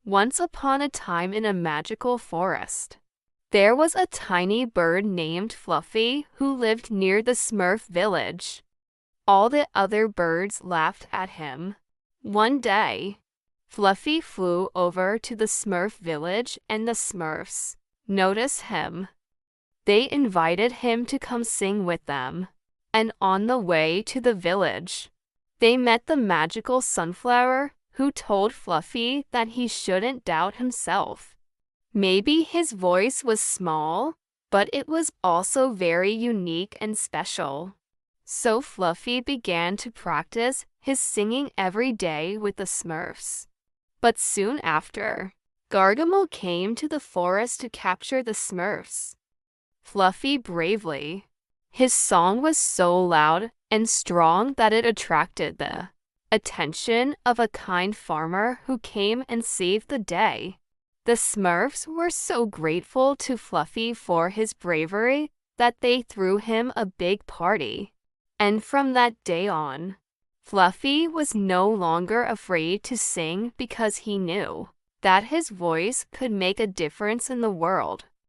Once upon a time in a magical forest, there was a tiny bird named Fluffy who lived near the Smurf village. All the other birds laughed at him. One day, Fluffy flew over to the Smurf village and the Smurfs noticed him. They invited him to come sing with them. And on the way to the village, they met the magical sunflower who told Fluffy that he shouldn't doubt himself. Maybe his voice was small, but it was also very unique and special. So Fluffy began to practice his singing every day with the Smurfs. But soon after, Gargamel came to the forest to capture the Smurfs. Fluffy bravely. His song was so loud and strong that it attracted the attention of a kind farmer who came and saved the day. The Smurfs were so grateful to Fluffy for his bravery that they threw him a big party. And from that day on, Fluffy was no longer afraid to sing because he knew that his voice could make a difference in the world.